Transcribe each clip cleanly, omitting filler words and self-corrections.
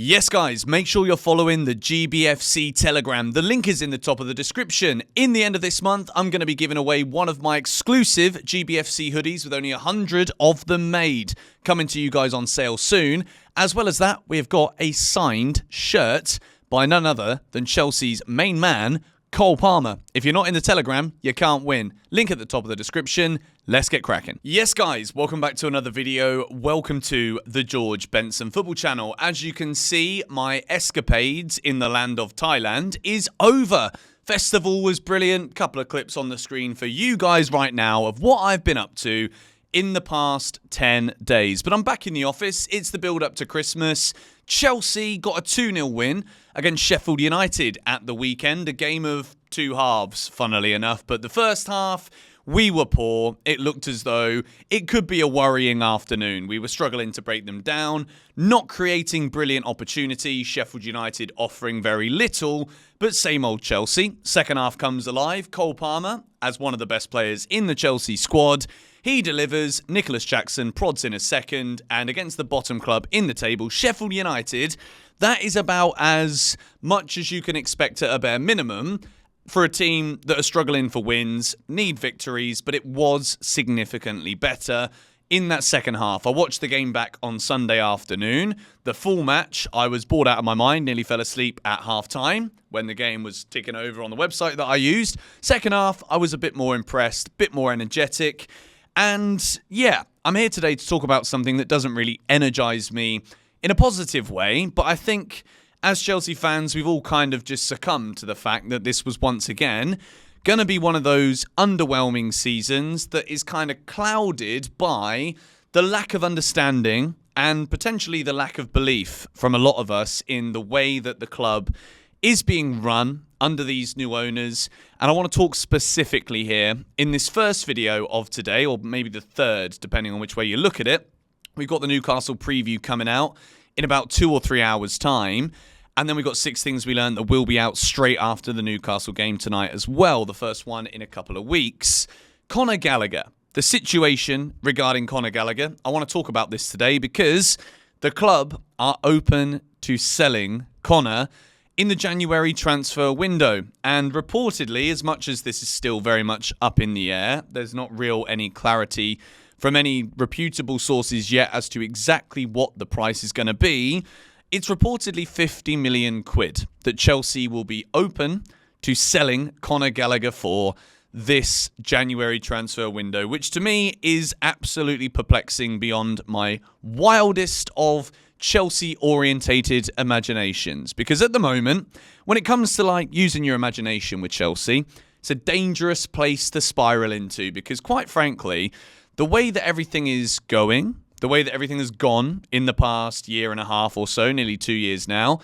Yes, guys, make sure you're following the GBFC Telegram. The link is in the top of the description. In the end of this month, I'm going to be giving away one of my exclusive GBFC hoodies with only 100 of them made. Coming to you guys on sale soon. As well as that, we have got a signed shirt by none other than Chelsea's main man, Cole Palmer. If you're not in the Telegram, you can't win. Link at the top of the description. Let's get cracking. Yes, guys, welcome back to another video. Welcome to the George Benson Football Channel. As you can see, my escapades in the land of Thailand is over. Festival was brilliant. Couple of clips on the screen for you guys right now of what I've been up to in the past 10 days. But I'm back in the office. It's the build up to Christmas. Chelsea got a 2-0 win against Sheffield United at the weekend. A game of two halves, funnily enough. But the first half, we were poor. It looked as though it could be a worrying afternoon. We were struggling to break them down, not creating brilliant opportunities. Sheffield United offering very little, but same old Chelsea. Second half comes alive. Cole Palmer, as one of the best players in the Chelsea squad, he delivers. Nicholas Jackson prods in a second, and against the bottom club in the table, Sheffield United, that is about as much as you can expect at a bare minimum for a team that are struggling for wins, need victories, but it was significantly better in that second half. I watched the game back on Sunday afternoon. The full match, I was bored out of my mind, nearly fell asleep at half-time when the game was ticking over on the website that I used. Second half, I was a bit more impressed, a bit more energetic. And yeah, I'm here today to talk about something that doesn't really energise me in a positive way, but I think as Chelsea fans, we've all kind of just succumbed to the fact that this was once again going to be one of those underwhelming seasons that is kind of clouded by the lack of understanding and potentially the lack of belief from a lot of us in the way that the club is being run under these new owners. And I want to talk specifically here in this first video of today, or maybe the third, depending on which way you look at it. We've got the Newcastle preview coming out in about 2 or 3 hours' time. And then we've got 6 things we learned that will be out straight after the Newcastle game tonight as well. The first one in a couple of weeks. Conor Gallagher. The situation regarding Conor Gallagher. I want to talk about this today because the club are open to selling Conor in the January transfer window. And reportedly, as much as this is still very much up in the air, there's not any clarity from any reputable sources yet as to exactly what the price is going to be. It's reportedly 50 million quid that Chelsea will be open to selling Conor Gallagher for this January transfer window, which to me is absolutely perplexing beyond my wildest of Chelsea-orientated imaginations. Because at the moment, when it comes to using your imagination with Chelsea, it's a dangerous place to spiral into because quite frankly, the way that everything is going, the way that everything has gone in the past year and a half or so, nearly 2 years now,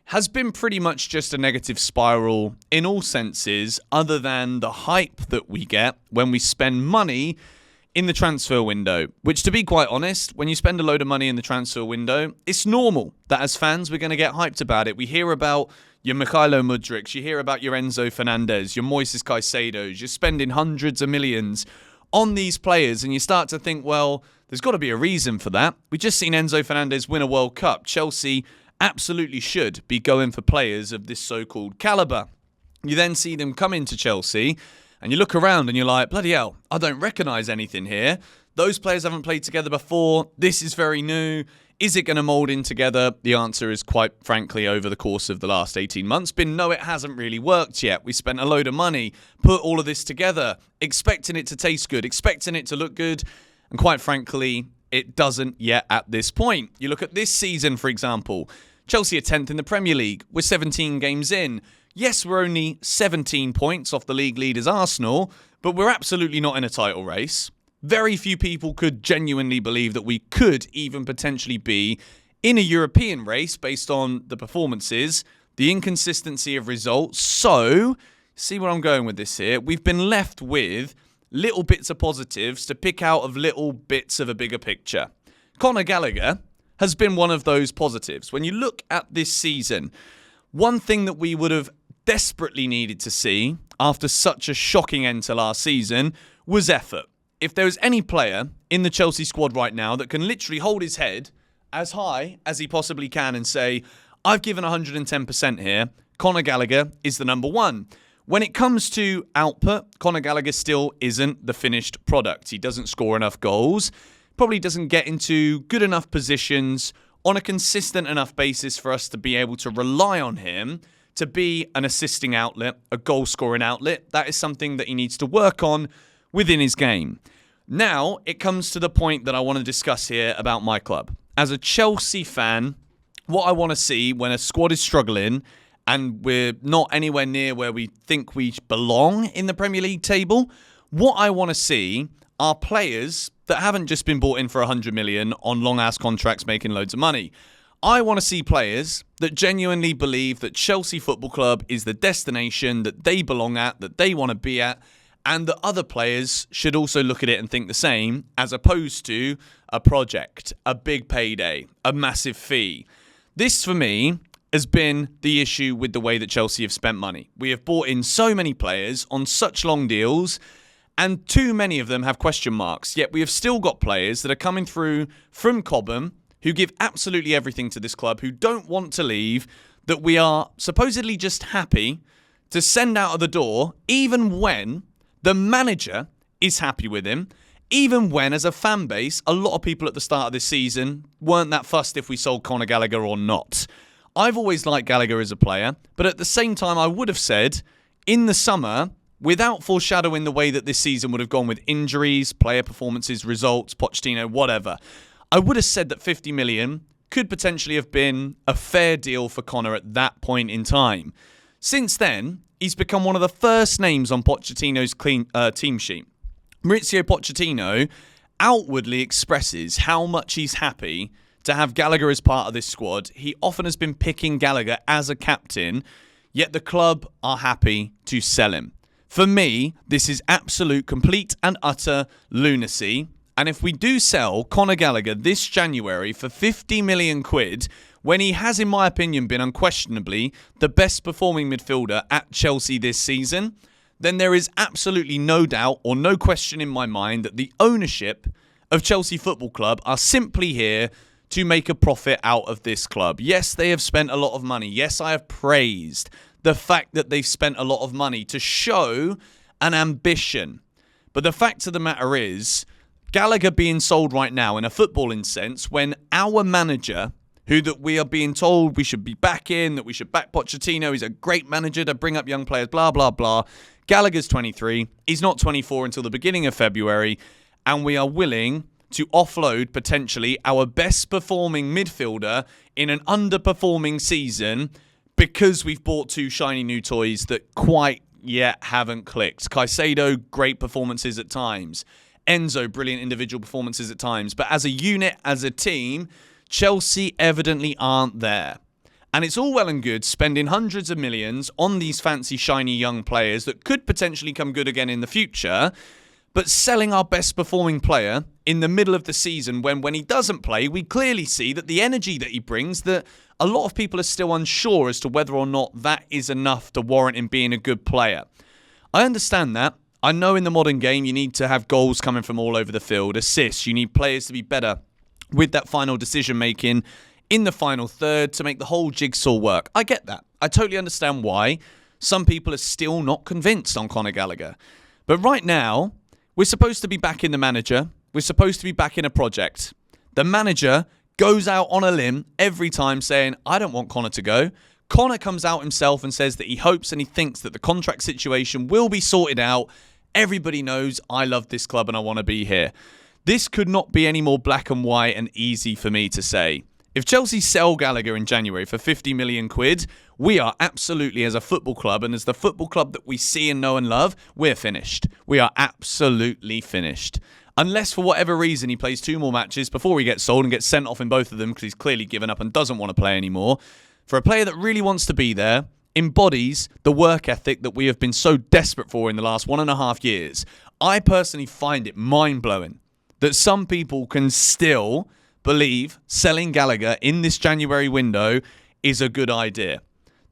has been pretty much just a negative spiral in all senses, other than the hype that we get when we spend money in the transfer window. Which, to be quite honest, when you spend a load of money in the transfer window, it's normal that as fans we're going to get hyped about it. We hear about your Mykhailo Mudryks, you hear about your Enzo Fernandez, your Moises Caicedos, you're spending hundreds of millions on these players, and you start to think, well, there's got to be a reason for that. We've just seen Enzo Fernandez win a World Cup. Chelsea absolutely should be going for players of this so-called calibre. You then see them come into Chelsea, and you look around and you're like, bloody hell, I don't recognise anything here. Those players haven't played together before. This is very new. Is it going to mould in together? The answer is quite frankly, over the course of the last 18 months, been no, it hasn't really worked yet. We spent a load of money, put all of this together, expecting it to taste good, expecting it to look good. And quite frankly, it doesn't yet at this point. You look at this season, for example. Chelsea are 10th in the Premier League. We're 17 games in. Yes, we're only 17 points off the league leaders Arsenal, but we're absolutely not in a title race. Very few people could genuinely believe that we could even potentially be in a European race based on the performances, the inconsistency of results. So, see where I'm going with this here. We've been left with little bits of positives to pick out of little bits of a bigger picture. Conor Gallagher has been one of those positives. When you look at this season, one thing that we would have desperately needed to see after such a shocking end to last season was effort. If there was any player in the Chelsea squad right now that can literally hold his head as high as he possibly can and say, I've given 110% here. Conor Gallagher is the number one. When it comes to output, Conor Gallagher still isn't the finished product. He doesn't score enough goals, probably doesn't get into good enough positions on a consistent enough basis for us to be able to rely on him to be an assisting outlet, a goal-scoring outlet. That is something that he needs to work on within his game. Now, it comes to the point that I want to discuss here about my club. As a Chelsea fan, what I want to see when a squad is struggling and we're not anywhere near where we think we belong in the Premier League table, what I want to see are players that haven't just been bought in for 100 million on long-ass contracts making loads of money. I want to see players that genuinely believe that Chelsea Football Club is the destination that they belong at, that they want to be at, and that other players should also look at it and think the same, as opposed to a project, a big payday, a massive fee. This, for me, has been the issue with the way that Chelsea have spent money. We have bought in so many players on such long deals, and too many of them have question marks, yet we have still got players that are coming through from Cobham who give absolutely everything to this club, who don't want to leave, that we are supposedly just happy to send out of the door, even when the manager is happy with him, even when, as a fan base, a lot of people at the start of this season weren't that fussed if we sold Conor Gallagher or not. I've always liked Gallagher as a player, but at the same time, I would have said, in the summer, without foreshadowing the way that this season would have gone with injuries, player performances, results, Pochettino, whatever, I would have said that 50 million could potentially have been a fair deal for Conor at that point in time. Since then, he's become one of the first names on Pochettino's team sheet. Mauricio Pochettino outwardly expresses how much he's happy to have Gallagher as part of this squad. He often has been picking Gallagher as a captain, yet the club are happy to sell him. For me, this is absolute, complete and utter lunacy. And if we do sell Conor Gallagher this January for 50 million quid, when he has, in my opinion, been unquestionably the best performing midfielder at Chelsea this season, then there is absolutely no doubt or no question in my mind that the ownership of Chelsea Football Club are simply here to make a profit out of this club. Yes, they have spent a lot of money. Yes, I have praised the fact that they've spent a lot of money to show an ambition. But the fact of the matter is, Gallagher being sold right now in a footballing sense, when our manager, who that we are being told we should be back in, that we should back Pochettino, he's a great manager to bring up young players, blah, blah, blah. Gallagher's 23. He's not 24 until the beginning of February. And we are willing to offload potentially our best performing midfielder in an underperforming season because we've bought two shiny new toys that quite yet haven't clicked. Caicedo, great performances at times. Enzo, brilliant individual performances at times. But as a unit, as a team, Chelsea evidently aren't there. And it's all well and good spending hundreds of millions on these fancy, shiny young players that could potentially come good again in the future, but selling our best performing player in the middle of the season when he doesn't play, we clearly see that the energy that he brings, that a lot of people are still unsure as to whether or not that is enough to warrant him being a good player. I understand that. I know in the modern game you need to have goals coming from all over the field, assists. You need players to be better with that final decision making in the final third to make the whole jigsaw work. I get that. I totally understand why some people are still not convinced on Conor Gallagher. But right now, we're supposed to be back in the manager. We're supposed to be back in a project. The manager goes out on a limb every time saying, I don't want Conor to go. Conor comes out himself and says that he hopes and he thinks that the contract situation will be sorted out. Everybody knows I love this club and I want to be here. This could not be any more black and white and easy for me to say. If Chelsea sell Gallagher in January for 50 million quid, we are absolutely, as a football club and as the football club that we see and know and love, we're finished. We are absolutely finished. Unless for whatever reason he plays 2 more matches before he gets sold and gets sent off in both of them because he's clearly given up and doesn't want to play anymore. For a player that really wants to be there, embodies the work ethic that we have been so desperate for in the last 1.5 years, I personally find it mind-blowing that some people can still believe selling Gallagher in this January window is a good idea.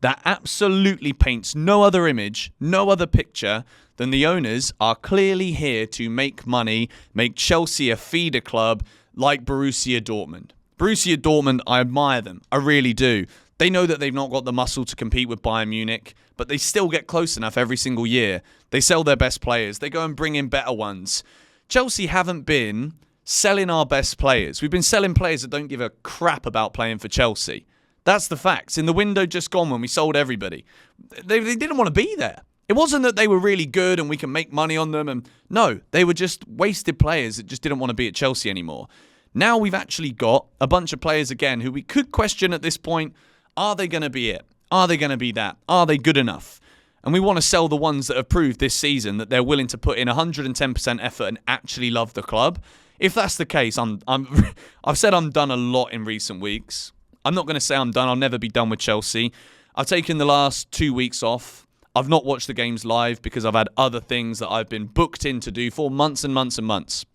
That absolutely paints no other image, no other picture than the owners are clearly here to make money, make Chelsea a feeder club like Borussia Dortmund. Borussia Dortmund, I admire them. I really do. They know that they've not got the muscle to compete with Bayern Munich, but they still get close enough every single year. They sell their best players. They go and bring in better ones. Chelsea haven't been selling our best players. We've been selling players that don't give a crap about playing for Chelsea. That's the facts. In the window just gone when we sold everybody, they didn't want to be there. It wasn't that they were really good and we can make money on them. And no, they were just wasted players that just didn't want to be at Chelsea anymore. Now we've actually got a bunch of players again who we could question at this point. Are they going to be it? Are they going to be that? Are they good enough? And we want to sell the ones that have proved this season that they're willing to put in 110% effort and actually love the club. If that's the case, I've said I'm done a lot in recent weeks. I'm not going to say I'm done. I'll never be done with Chelsea. I've taken the last 2 weeks off. I've not watched the games live because I've had other things that I've been booked in to do for months and months and months.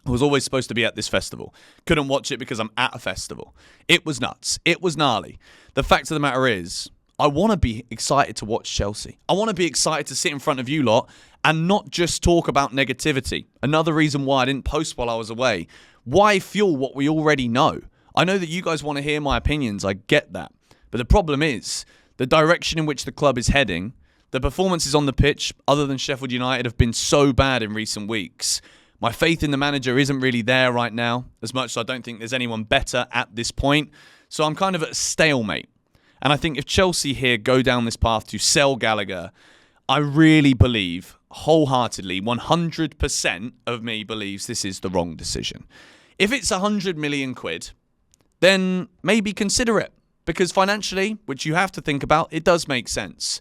I was always supposed to be at this festival. Couldn't watch it because I'm at a festival. It was nuts. It was gnarly. The fact of the matter is, I want to be excited to watch Chelsea. I want to be excited to sit in front of you lot and not just talk about negativity. Another reason why I didn't post while I was away. Why fuel what we already know? I know that you guys want to hear my opinions. I get that. But the problem is, the direction in which the club is heading, the performances on the pitch, other than Sheffield United, have been so bad in recent weeks. My faith in the manager isn't really there right now, as much as I don't think there's anyone better at this point. So I'm kind of at a stalemate. And I think if Chelsea here go down this path to sell Gallagher, I really believe, wholeheartedly, 100% of me believes this is the wrong decision. If it's 100 million quid, then maybe consider it. Because financially, which you have to think about, it does make sense.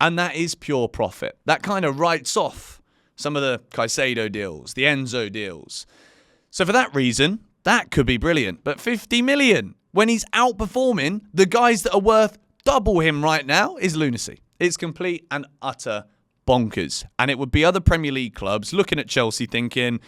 And that is pure profit. That kind of writes off some of the Caicedo deals, the Enzo deals. So for that reason, that could be brilliant. But 50 million, when he's outperforming the guys that are worth double him right now, is lunacy. It's complete and utter bonkers. And it would be other Premier League clubs looking at Chelsea thinking,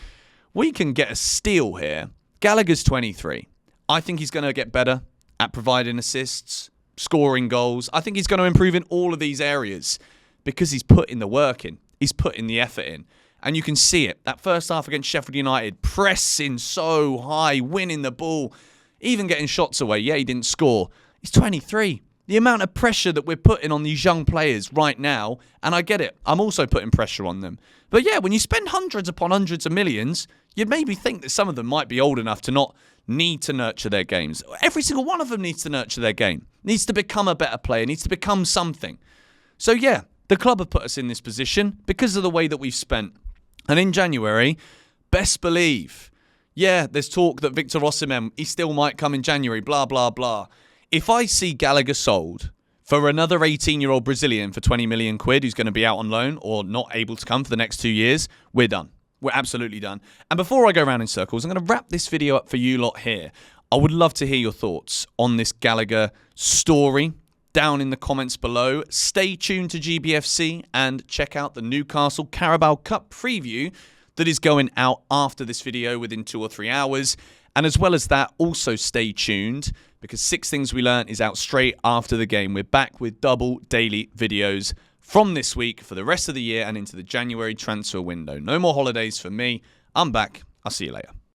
we can get a steal here. Gallagher's 23. I think he's going to get better at providing assists, scoring goals. I think he's going to improve in all of these areas because he's putting the work in. He's putting the effort in. And you can see it. That first half against Sheffield United, pressing so high, winning the ball, even getting shots away. Yeah, he didn't score. He's 23. The amount of pressure that we're putting on these young players right now, and I get it. I'm also putting pressure on them. But yeah, when you spend hundreds upon hundreds of millions, you'd maybe think that some of them might be old enough to not need to nurture their games. Every single one of them needs to nurture their game. Needs to become a better player. Needs to become something. So yeah, the club have put us in this position because of the way that we've spent. And in January, best believe, yeah, there's talk that Victor Osimhen, he still might come in January, blah, blah, blah. If I see Gallagher sold for another 18-year-old Brazilian for 20 million quid who's going to be out on loan or not able to come for the next 2 years, we're done. We're absolutely done. And before I go around in circles, I'm going to wrap this video up for you lot here. I would love to hear your thoughts on this Gallagher story down in the comments below. Stay tuned to GBFC and check out the Newcastle Carabao Cup preview that is going out after this video within 2 or 3 hours. And as well as that, also stay tuned because 6 Things We Learned is out straight after the game. We're back with double daily videos from this week for the rest of the year and into the January transfer window. No more holidays for me. I'm back. I'll see you later.